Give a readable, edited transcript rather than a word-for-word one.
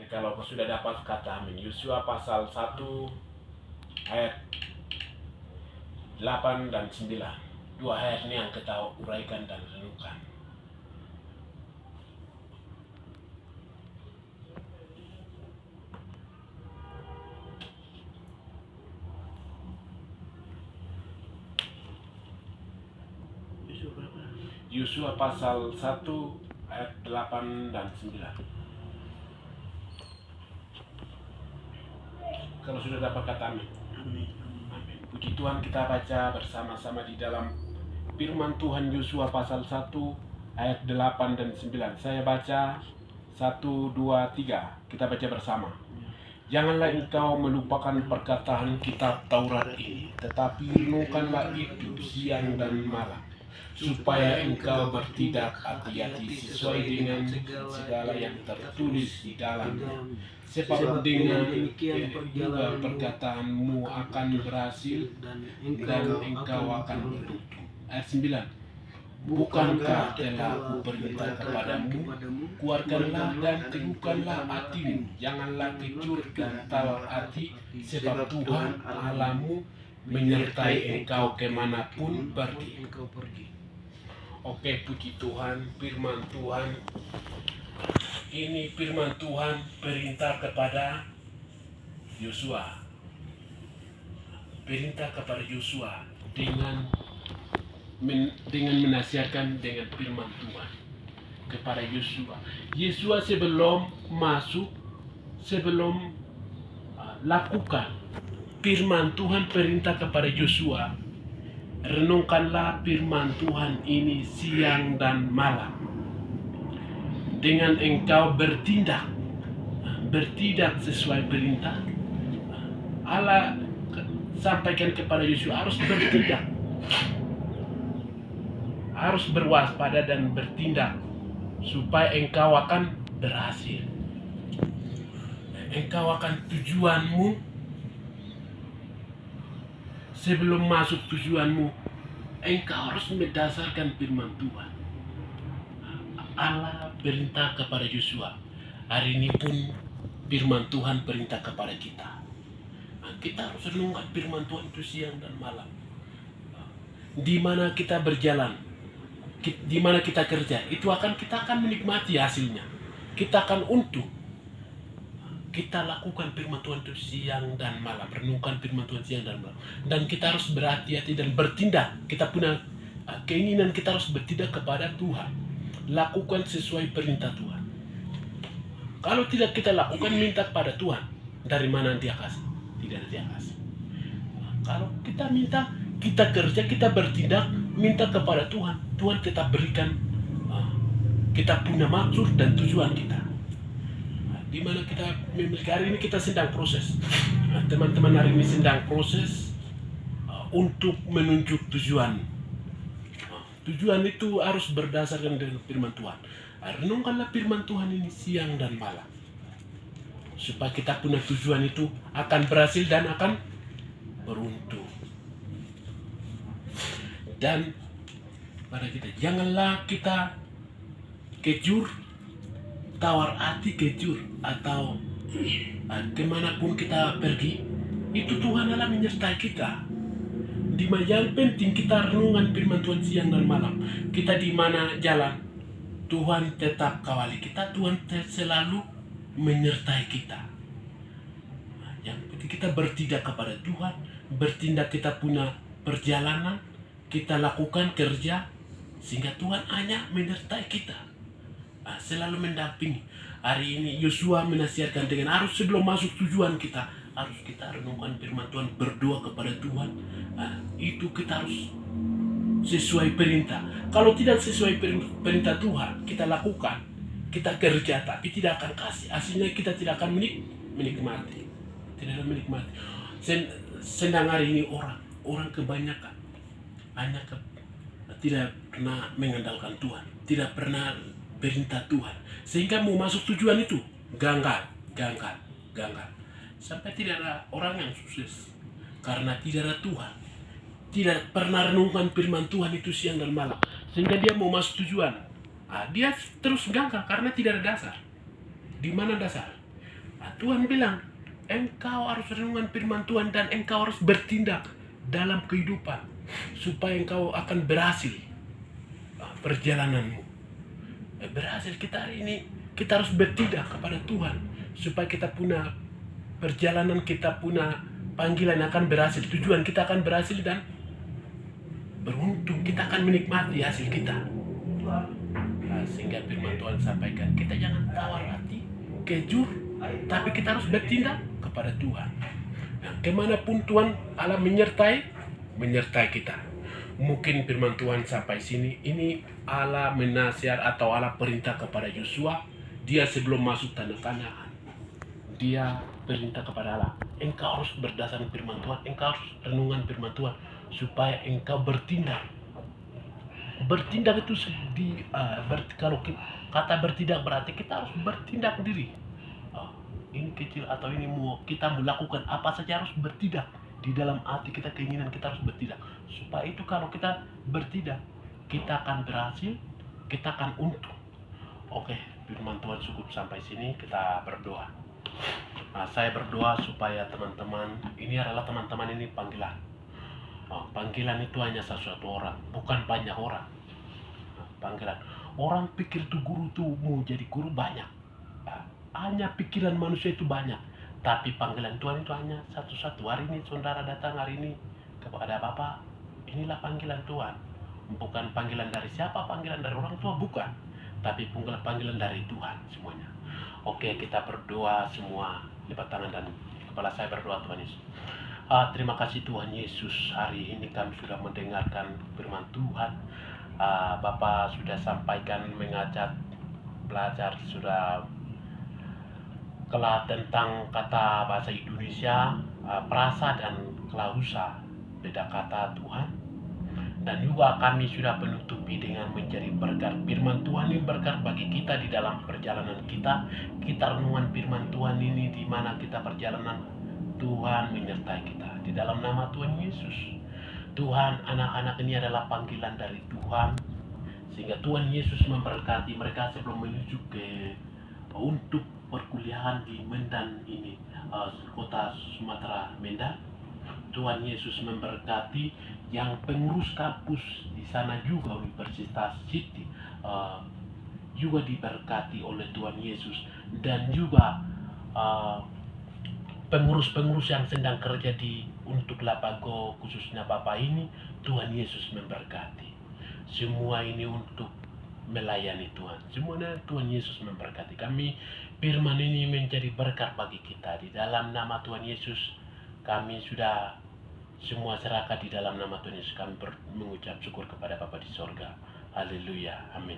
Kalau kau sudah dapat kata amin. Yosua pasal 1 ayat 8 dan 9. Dua ayat ini yang kita uraikan dan renungkan. Yosua pasal 1 ayat 8 dan 9. Kalau sudah dapat kata amin. Amin. Puji Tuhan, kita baca bersama-sama di dalam firman Tuhan Yosua pasal 1 ayat 8 dan 9. Saya baca 1, 2, 3. Kita baca bersama. Janganlah engkau melupakan perkataan kitab Taurat ini, tetapi renungkanlah itu siang dan malam, supaya engkau bertindak hati-hati sesuai dengan segala yang tertulis di dalamnya. Sebab dengan juga perkataanmu akan berhasil dan engkau akan beruntung. Ayat 9. Bukankah telah kuperintah kepadamu, kuatkanlah dan teguhkanlah hatimu, janganlah kecut dan tawar hati, sebab Tuhan Allahmu menyertai engkau kemanapun pergi. Oke, puji Tuhan, firman Tuhan. Ini firman Tuhan perintah kepada Yosua. Perintah kepada Yosua dengan menasihatkan dengan firman Tuhan kepada Yosua. Yosua sebelum lakukan firman Tuhan perintah kepada Yosua, renungkanlah firman Tuhan ini siang dan malam. Dengan engkau bertindak sesuai perintah Allah sampaikan kepada Yosua, harus bertindak, harus berwaspada dan bertindak supaya engkau akan berhasil. Engkau akan tujuanmu. Sebelum masuk tujuanmu, engkau harus mendasarkan firman Tuhan. Allah perintah kepada Yosua. Hari ini pun firman Tuhan perintah kepada kita. Kita harus renungkan firman Tuhan itu siang dan malam. Di mana kita berjalan, di mana kita kerja, kita akan menikmati hasilnya. Kita akan untung. Kita lakukan firman Tuhan itu siang dan malam, renungkan firman Tuhan siang dan malam. Dan kita harus berhati-hati dan bertindak. Kita punya keinginan, kita harus bertindak kepada Tuhan. Lakukan sesuai perintah Tuhan. Kalau tidak kita lakukan, minta kepada Tuhan. Dari mana dia kasih? Tidak dia kasih. Kalau kita minta, kita kerja, kita bertindak, minta kepada Tuhan. Tuhan tetap berikan kita punya maksud dan tujuan kita. Di mana kita memiliki, hari ini kita sedang proses. Teman-teman hari ini sedang proses untuk menunjuk tujuan. Tujuan itu harus berdasarkan dengan firman Tuhan. Renungkanlah firman Tuhan ini siang dan malam, supaya kita punya tujuan itu akan berhasil dan akan beruntung. Dan pada kita, janganlah kita kejur, tawar hati kejur, atau kemanapun kita pergi, itu Tuhan Allah menyertai kita. Di mana yang penting kita renungan firman Tuhan siang dan malam. Kita di mana jalan, Tuhan tetap kawali kita, Tuhan selalu menyertai kita. Yang penting kita bertindak kepada Tuhan, bertindak, kita punya perjalanan, kita lakukan kerja, sehingga Tuhan hanya menyertai kita, selalu mendampingi. Hari ini Yosua menasihatkan dengan harus sebelum masuk tujuan kita, harus kita renungkan firman Tuhan, berdoa kepada Tuhan. Itu kita harus sesuai perintah. Kalau tidak sesuai perintah Tuhan, kita lakukan, kita kerja, tapi tidak akan kasih hasilnya, kita tidak akan menikmati. Tidak akan menikmati. Sedang hari ini orang kebanyakan hanya tidak pernah mengandalkan Tuhan, tidak pernah perintah Tuhan, sehingga mau masuk tujuan itu gagal. Sampai tidak ada orang yang sukses karena tidak ada Tuhan, tidak pernah renungkan firman Tuhan itu siang dan malam, sehingga dia mau masuk tujuan, dia terus gagal karena tidak ada dasar. Di mana dasar? Tuhan bilang, engkau harus renungan firman Tuhan dan engkau harus bertindak dalam kehidupan supaya engkau akan berhasil perjalananmu. Berhasil kita hari ini, kita harus bertindak kepada Tuhan supaya kita punya perjalanan, kita punya panggilan akan berhasil, tujuan kita akan berhasil dan beruntung, kita akan menikmati hasil kita. Sehingga firman Tuhan sampaikan, kita jangan tawar hati, kejur, tapi kita harus bertindak kepada Tuhan. Nah, kemanapun Tuhan Allah menyertai kita. Mungkin firman Tuhan sampai sini, ini Allah menasihat atau Allah perintah kepada Yosua. Dia sebelum masuk tanah Kanaan, dia perintah kepada Allah, engkau harus berdasarkan firman Tuhan, engkau harus renungan firman Tuhan supaya engkau bertindak. Bertindak itu kalau kata bertindak berarti kita harus bertindak diri. Ini kecil atau ini kita melakukan apa saja harus bertindak. Di dalam hati kita, keinginan kita harus bertindak. Supaya itu kalau kita bertindak, kita akan berhasil, kita akan untung. Oke, firman Tuhan cukup sampai sini, kita berdoa. Saya berdoa supaya teman-teman, ini adalah teman-teman ini panggilan. Panggilan itu hanya satu orang, bukan banyak orang. Panggilan. Orang pikir tuh guru tuh mau jadi guru banyak. Hanya pikiran manusia itu banyak. Tapi panggilan Tuhan itu hanya satu-satu. Hari ini saudara datang hari ini kepada Bapak, inilah panggilan Tuhan. Bukan panggilan dari siapa, panggilan dari orang tua, bukan. Tapi panggilan dari Tuhan semuanya. Oke, kita berdoa semua. Lipat tangan dan kepala saya berdoa, Tuhan Yesus. Terima kasih Tuhan Yesus. Hari ini kami sudah mendengarkan firman Tuhan. Bapak sudah sampaikan, mengajak belajar, sudah kelah tentang kata bahasa Indonesia, perasa dan klausa, beda kata Tuhan. Dan juga kami sudah menutupi dengan menjadi berkat firman Tuhan ini, berkat bagi kita di dalam perjalanan kita. Kita renungan firman Tuhan ini di mana kita perjalanan, Tuhan menyertai kita. Di dalam nama Tuhan Yesus, Tuhan, anak-anak ini adalah panggilan dari Tuhan, sehingga Tuhan Yesus memberkati mereka sebelum menuju untuk perkuliahan di Medan ini, kota Sumatera Medan. Tuhan Yesus memberkati yang pengurus kampus di sana juga, Universitas City, juga diberkati oleh Tuhan Yesus. Dan juga pengurus-pengurus yang sedang kerja untuk Lapago, khususnya Bapak ini, Tuhan Yesus memberkati. Semua ini untuk melayani Tuhan. Semuanya Tuhan Yesus memberkati kami. Firman ini menjadi berkat bagi kita. Di dalam nama Tuhan Yesus, kami sudah semua serahkan di dalam nama Tuhan Yesus. Kami mengucap syukur kepada Bapa di sorga. Haleluya. Amin.